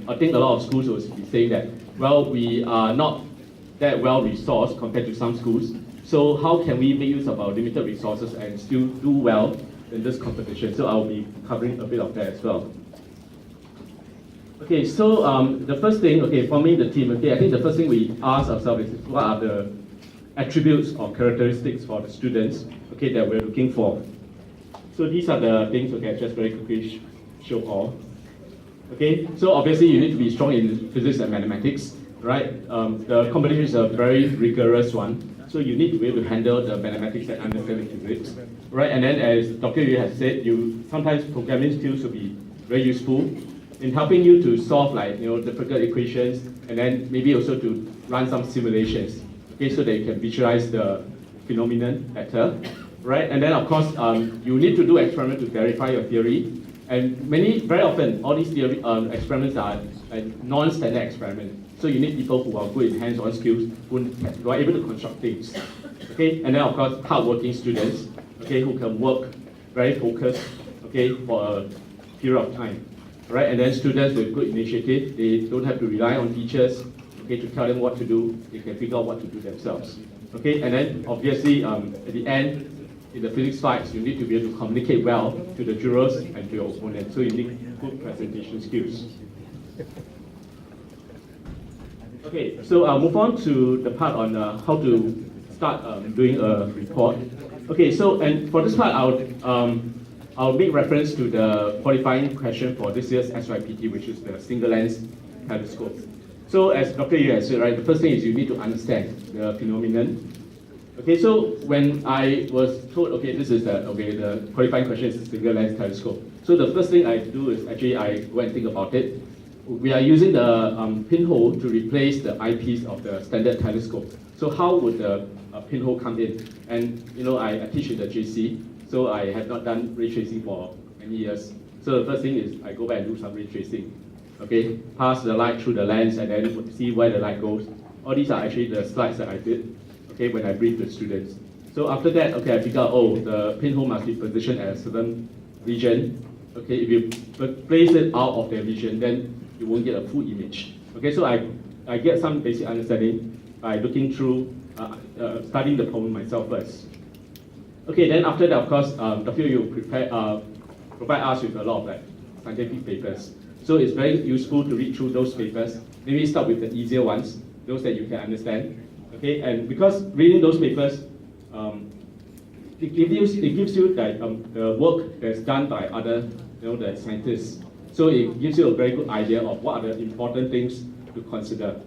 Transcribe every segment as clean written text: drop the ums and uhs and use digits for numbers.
I think a lot of schools will be saying that, well, we are not that well resourced compared to some schools. So how can we make use of our limited resources and still do well in this competition? So I'll be covering a bit of that as well. Okay, so the first thing, okay, forming the team, okay, I think the first thing we ask ourselves is what are the attributes or characteristics for the students, okay, that we're looking for. So these are the things, okay, I just very quickly show all. Okay, so obviously you need to be strong in physics and mathematics, right? The competition is a very rigorous one, so you need to be able to handle the mathematics and understand the physics, right? And then as Dr. Yu has said, sometimes programming skills will be very useful in helping you to solve difficult equations, and then maybe also to run some simulations, okay, so that you can visualize the phenomenon better, right? And then of course, you need to do experiments to verify your theory. And very often, all these theory experiments are non-standard experiments. So you need people who are good in hands-on skills, who are able to construct things. Okay, and then of course, hardworking students, okay, who can work very focused, okay, for a period of time, right? And then students with good initiative, they don't have to rely on teachers, okay, to tell them what to do. They can figure out what to do themselves. Okay, and then obviously at the end, in the physics fights, you need to be able to communicate well to the jurors and to your opponent. So you need good presentation skills. Okay, so I'll move on to the part on how to start doing a report. Okay, so and for this part, I'll make reference to the qualifying question for this year's SYPT, which is the single lens telescope. So as Dr. Yu has said, right, the first thing is you need to understand the phenomenon. Okay, so when I was told, okay, this is the qualifying question is single lens telescope. So the first thing I do is actually I go and think about it. We are using the pinhole to replace the eyepiece of the standard telescope. So how would the pinhole come in? And I teach in the JC, so I have not done ray tracing for many years. So the first thing is I go back and do some ray tracing. Okay, pass the light through the lens and then see where the light goes. All these are actually the slides that I did. Okay, when I brief the students. So after that, okay, I figure out, oh, the pinhole must be positioned at a certain region. Okay, if you place it out of the region, then you won't get a full image. Okay, so I get some basic understanding by looking through, studying the problem myself first. Okay, then after that, of course, Dr. Yu provide us with a lot of scientific papers. So it's very useful to read through those papers. Maybe start with the easier ones, those that you can understand. Okay, and because reading those papers, it gives you the work that's done by other the scientists. So it gives you a very good idea of what are the important things to consider.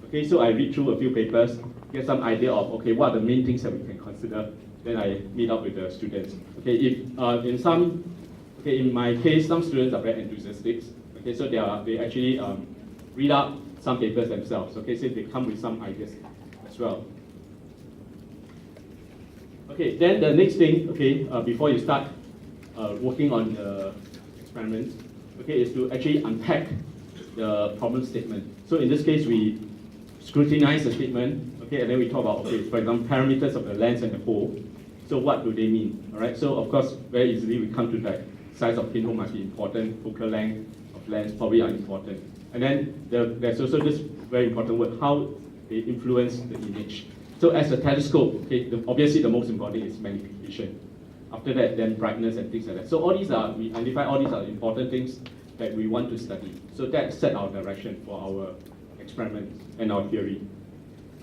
Okay, so I read through a few papers, get some idea of what are the main things that we can consider. Then I meet up with the students. Okay, if in my case, some students are very enthusiastic. Okay, so they actually read up some papers themselves. Okay, so they come with some ideas as well. Okay, then the next thing, before you start working on the experiment, is to actually unpack the problem statement. So in this case, we scrutinize the statement, and then we talk about, for example, parameters of the lens and the hole. So what do they mean? All right. So of course, very easily we come to that size of pinhole must be important, focal length of lens probably are important, and then there's also this very important word, how they influence the image. So as a telescope, obviously the most important is magnification. After that, then brightness and things like that. So all these we identify all these are important things that we want to study. So that set our direction for our experiment and our theory.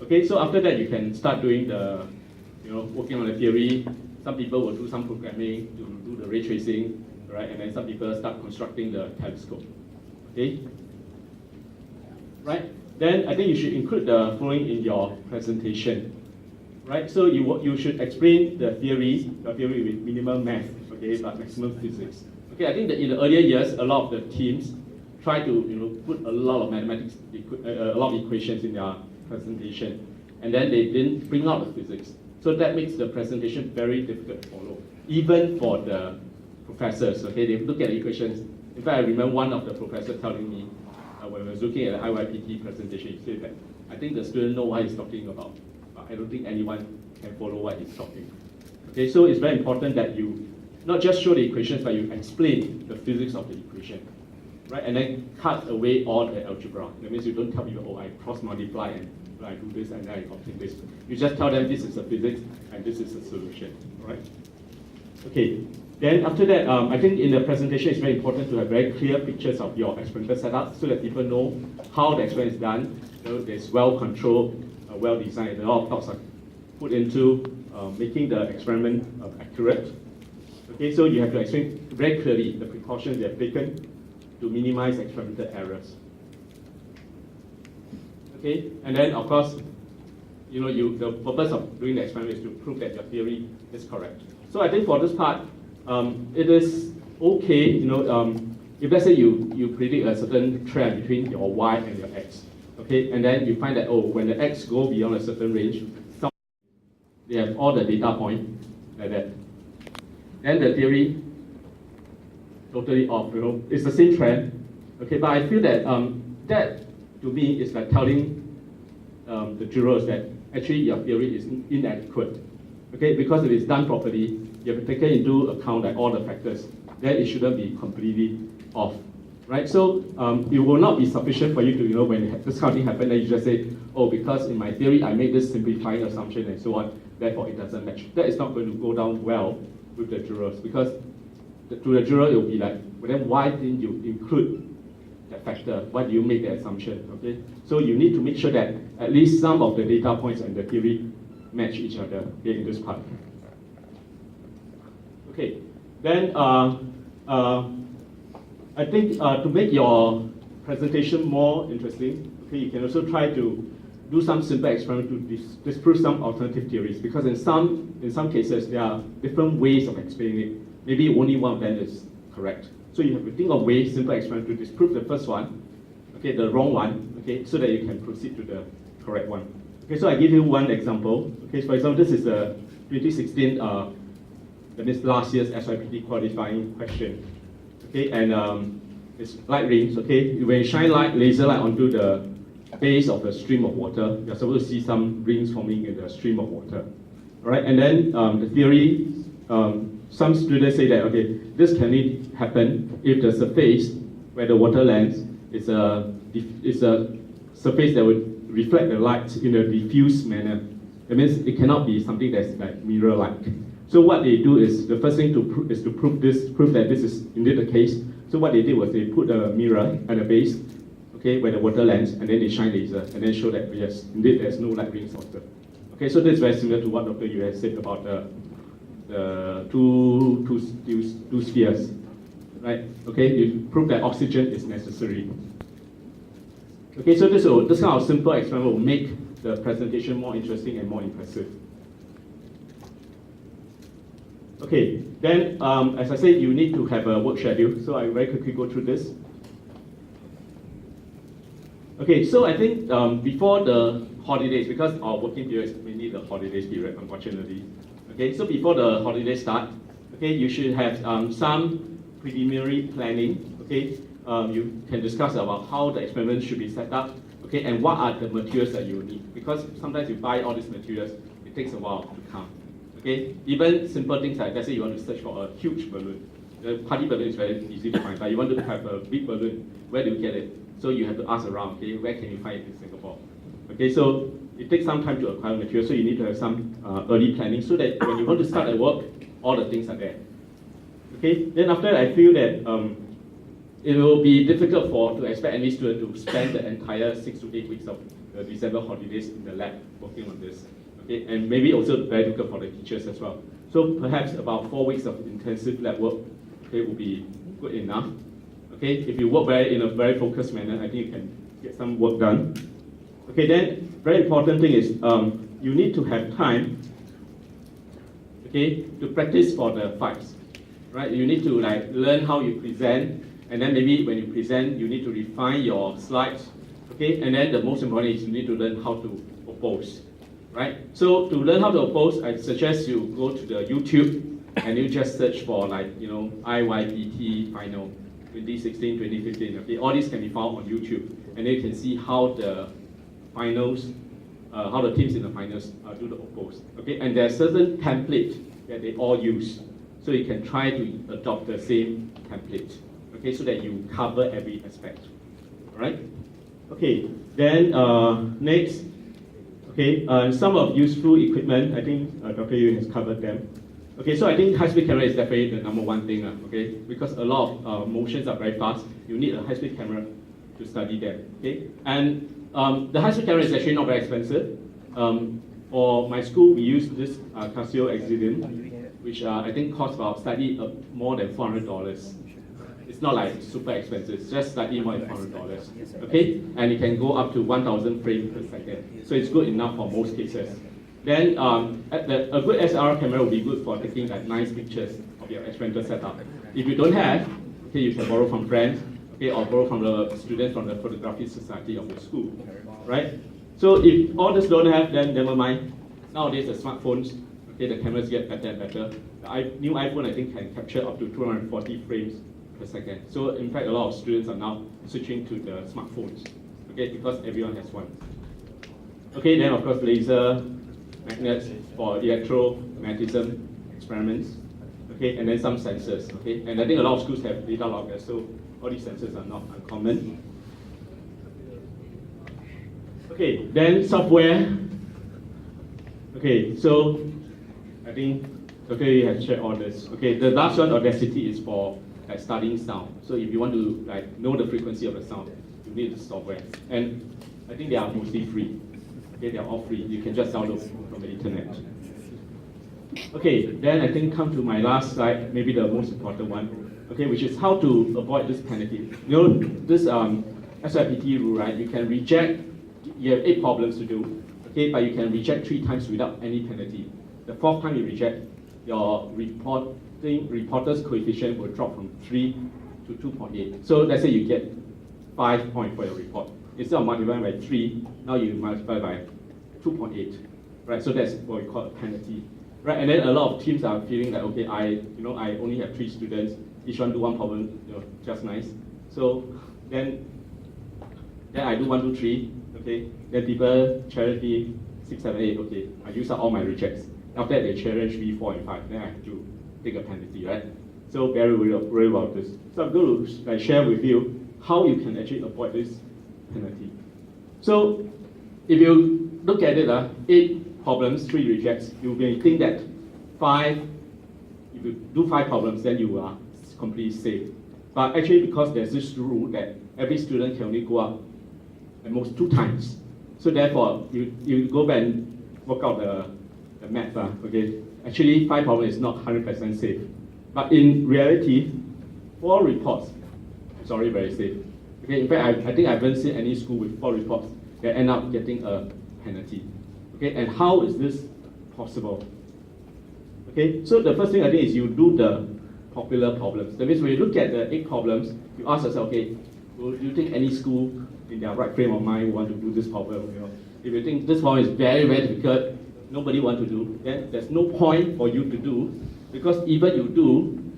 Okay, so after that you can start doing the, working on the theory. Some people will do some programming to do the ray tracing, right? And then some people start constructing the telescope. Okay, right? Then I think you should include the following in your presentation, right? So you should explain the theory with minimal math, but maximum physics. Okay, I think that in the earlier years, a lot of the teams try to put a lot of mathematics, a lot of equations in their presentation, and then they didn't bring out the physics. So that makes the presentation very difficult to follow, even for the professors. Okay, they look at the equations. In fact, I remember one of the professors telling me, when I was looking at the SYPT presentation, he said that I think the student know what he's talking about, but I don't think anyone can follow what he's talking. Okay, so it's very important that you not just show the equations, but you explain the physics of the equation. right? And then cut away all the algebra. That means you don't tell people, oh, I cross multiply and I do this and then I obtain this. You just tell them this is a physics and this is a solution, all right? Okay, then after that, I think in the presentation it's very important to have very clear pictures of your experimental setup so that people know how the experiment is done. You know, it's well controlled, well designed, and a lot of thoughts are put into making the experiment accurate. Okay, so you have to explain very clearly the precautions you have taken to minimize experimental errors. Okay, and then of course, you know, the purpose of doing the experiment is to prove that your theory is correct. So I think for this part, it is okay, you know, if let's say you predict a certain trend between your y and your x, okay, and then you find that, oh, when the x go beyond a certain range, they have all the data points like that. Then the theory totally off, you know, it's the same trend, okay, but I feel that that to me is like telling the jurors that actually your theory is inadequate, okay, because if it's done properly, you have to take into account like all the factors, then it shouldn't be completely off, right? So it will not be sufficient for you to, you know, when this kind of thing happens, then you just say, oh, because in my theory I made this simplifying assumption and so on, therefore it doesn't match. That is not going to go down well with the jurors, because to the juror it will be like, well, then why didn't you include that factor? Why do you make that assumption? Okay, so you need to make sure that at least some of the data points and the theory match each other, okay, in this part. Okay, then I think to make your presentation more interesting, okay, you can also try to do some simple experiment to disprove some alternative theories, because in some cases there are different ways of explaining it. Maybe only one of them is correct. So you have to think of ways, simple experiment to disprove the first one, okay, the wrong one, okay, so that you can proceed to the correct one. Okay, so I give you one example. Okay, so for example, this is the 2016, that means last year's SYPT qualifying question. Okay, and it's light rings. Okay, when you shine laser light onto the base of the stream of water, you're supposed to see some rings forming in the stream of water. All right, and then the theory, some students say that, okay, this can only happen if the surface where the water lands is a surface that would reflect the light in a diffuse manner. That means it cannot be something that's like mirror-like. So what they do is, the first thing is to prove that this is indeed the case. So what they did was they put a mirror at the base, okay, where the water lands, and then they shine laser, and then show that, yes, indeed there's no light rings observed. Okay, so this is very similar to what Dr. Yu has said about the two spheres, right? Okay, you prove that oxygen is necessary. Okay, so this kind of simple experiment will make the presentation more interesting and more impressive. Okay, then as I said, you need to have a work schedule, so I very quickly go through this. Okay, so I think before the holidays, because our working period is mainly the holidays period, unfortunately. Okay, so before the holidays start, okay, you should have some preliminary planning. Okay, you can discuss about how the experiment should be set up. Okay, and what are the materials that you need? Because sometimes you buy all these materials, it takes a while to come. Okay, even simple things like, let's say you want to search for a huge balloon. The party balloon is very easy to find, but you want to have a big balloon, where do you get it? So you have to ask around, okay, where can you find it in Singapore? Okay, so it takes some time to acquire material, so you need to have some early planning so that when you want to start at work, all the things are there. Okay, then after that, I feel that it will be difficult to expect any student to spend the entire 6 to 8 weeks of the December holidays in the lab working on this. Okay, and maybe also very difficult for the teachers as well. So perhaps about 4 weeks of intensive lab work, okay, will be good enough. Okay, if you work in a very focused manner, I think you can get some work done. Okay, then very important thing is you need to have time, okay, to practice for the fights, right? You need to like learn how you present, and then maybe when you present, you need to refine your slides, okay, and then the most important is you need to learn how to oppose. Right? So to learn how to oppose, I suggest you go to the YouTube and you just search for like, you know, IYPT final 2016, 2015. Okay, all these can be found on YouTube, and then you can see how the finals, how the teams in the finals do the oppose. Okay, and there's certain template that they all use, so you can try to adopt the same template. okay, so that you cover every aspect. All right? Okay, then next, okay, some of useful equipment, I think Dr. Yu has covered them. Okay, so I think high-speed camera is definitely the number one thing, okay, because a lot of motions are very fast. You need a high-speed camera to study them, okay? And the high-speed camera is actually not very expensive. For my school, we use this Casio Exidin, which I think costs about slightly more than $400. It's not like super expensive, it's just slightly more than $400, okay? And it can go up to 1,000 frames per second. So it's good enough for most cases. Then a good SLR camera will be good for taking like nice pictures of your experimental setup. If you don't have, okay, you can borrow from friends, okay, or borrow from the students from the photography society of your school, right? So if all this don't have, then never mind. Nowadays the smartphones, okay, the cameras get better and better. The new iPhone I think can capture up to 240 frames per second. So in fact, a lot of students are now switching to the smartphones, okay, because everyone has one. Okay, then of course laser, magnets for electromagnetism experiments, okay, and then some sensors, okay, and I think a lot of schools have data loggers, so all these sensors are not uncommon. Okay, then software. Okay, so I think you have shared all this. Okay, the last one, Audacity, is for like studying sound. So if you want to like know the frequency of the sound, you need the software, and I think they are mostly free. Okay, they are all free. You can just download from the internet. Okay, then I think come to my last slide, maybe the most important one. Okay, which is how to avoid this penalty. You know this SYPT rule, right? You can reject. You have 8 problems to do. Okay, but you can reject 3 times without any penalty. The 4th time you reject, your reporter's coefficient will drop from 3 to 2.8. So let's say you get 5 points for your report. Instead of multiplying by 3, now you multiply by 2.8. Right? So that's what we call a penalty. Right? And then a lot of teams are feeling like, okay, I only have 3 students, each one do 1 problem, just nice. So then I do 1, 2, 3. Okay, then people challenge me 6, 7, 8. Okay, I use up all my rejects. After that, they challenge me 4 and 5. Then I have to take a penalty, right? So very worried about this. So I'm going to share with you how you can actually avoid this penalty. So if you look at it, 8 problems, 3 rejects, you may think that 5. If you do 5 problems, then you are completely safe. But actually, because there's this rule that every student can only go up at most 2 times. So therefore, you go back and work out the math, okay? Actually, 5 problems is not 100% safe. But in reality, 4 reports is already very safe. Okay, in fact, I think I haven't seen any school with 4 reports that end up getting a penalty. Okay, and how is this possible? Okay, so the first thing I think is you do the popular problems. That means when you look at the 8 problems, you ask yourself, okay, do you think any school in their right frame of mind want to do this problem? If you think this problem is very, very difficult, nobody want to do, then there's no point for you to do, because even you do,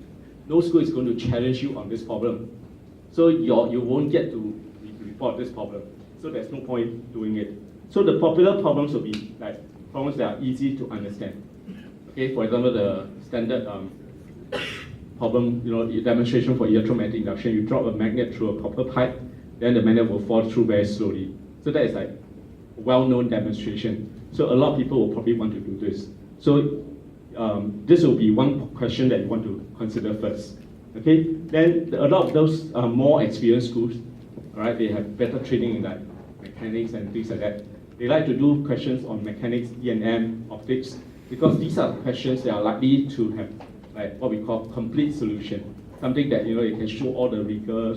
no school is going to challenge you on this problem. So you won't get to report this problem. So there's no point doing it. So the popular problems will be like problems that are easy to understand. Okay, for example, the standard problem, demonstration for electromagnetic induction. You drop a magnet through a copper pipe, then the magnet will fall through very slowly. So that is like a well-known demonstration. So a lot of people will probably want to do this. So this will be one question that you want to consider first. Okay, then a lot of those more experienced schools, all right, they have better training in like mechanics and things like that. They like to do questions on mechanics, E&M, optics, because these are questions that are likely to have like what we call complete solution, something that they can show all the rigor,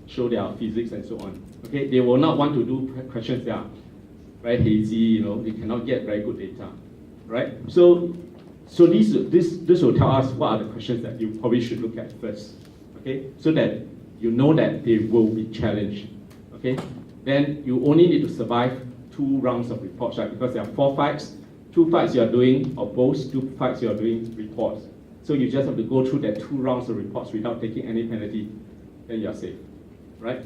show their physics and so on. Okay, they will not want to do questions that are very hazy. They cannot get very good data, right? So this will tell us what are the questions that you probably should look at first. Okay, so that you know that they will be challenged. Okay, then you only need to survive 2 rounds of reports, right? Because there are 4 fights. 2 fights you are doing oppose, 2 fights you are doing reports. So you just have to go through that 2 rounds of reports without taking any penalty, then you are safe, right?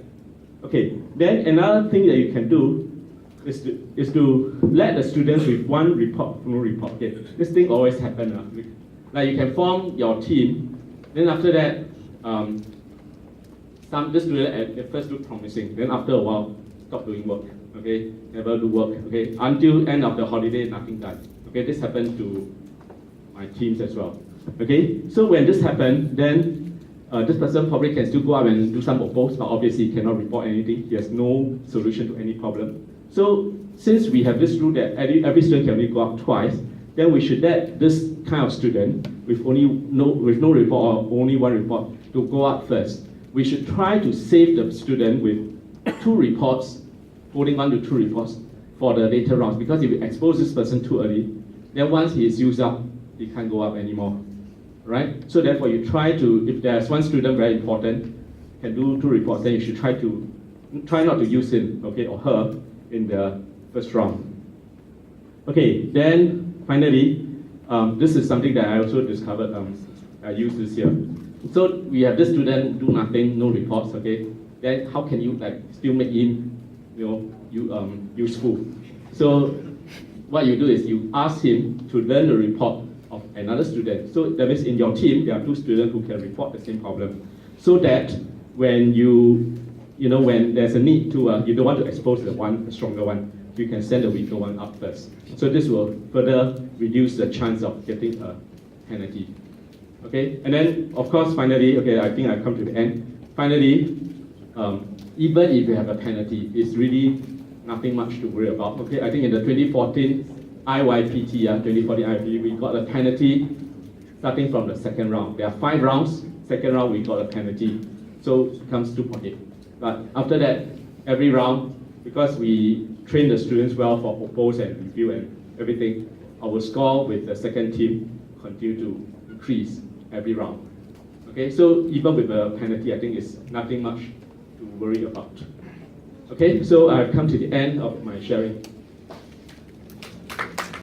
Okay, then another thing that you can do is to let the students with 1 report, no report. Okay, this thing always happens. Like you can form your team, then after that, this student at first looked promising, then after a while, stop doing work, okay? Never do work, okay? Until end of the holiday, nothing done. Okay, this happened to my teams as well. Okay, so when this happened, then this person probably can still go out and do some oppose, but obviously he cannot report anything. He has no solution to any problem. So since we have this rule that every student can only go up twice, then we should let this kind of student with no report or only one report to go up first. We should try to save the student with 2 reports, holding 1 to 2 reports for the later rounds. Because if we expose this person too early, then once he is used up, he can't go up anymore, right? So therefore, you try to, if there's one student very important, can do 2 reports, then you should try not to use him, okay, or her in the first round. Okay, then finally, this is something that I also discovered. I used this year. So we have this student do nothing, no reports, okay? Then how can you still make him, useful? So what you do is you ask him to learn the report of another student. So that means in your team, there are 2 students who can report the same problem. So that when when there's a need to, you don't want to expose the stronger one, you can send the weaker one up first. So this will further reduce the chance of getting a penalty. Okay, and then of course finally, okay, I think I've come to the end. Finally, even if you have a penalty, it's really nothing much to worry about. Okay, I think in the 2014 SYPT, 2014 IYPT, we got a penalty starting from the second round. There are 5 rounds. Second round we got a penalty, so it becomes 2.8. But after that, every round, because we train the students well for oppose and review and everything, our score with the second team continue to increase every round. Okay, so even with a penalty, I think it's nothing much to worry about. Okay, so I've come to the end of my sharing.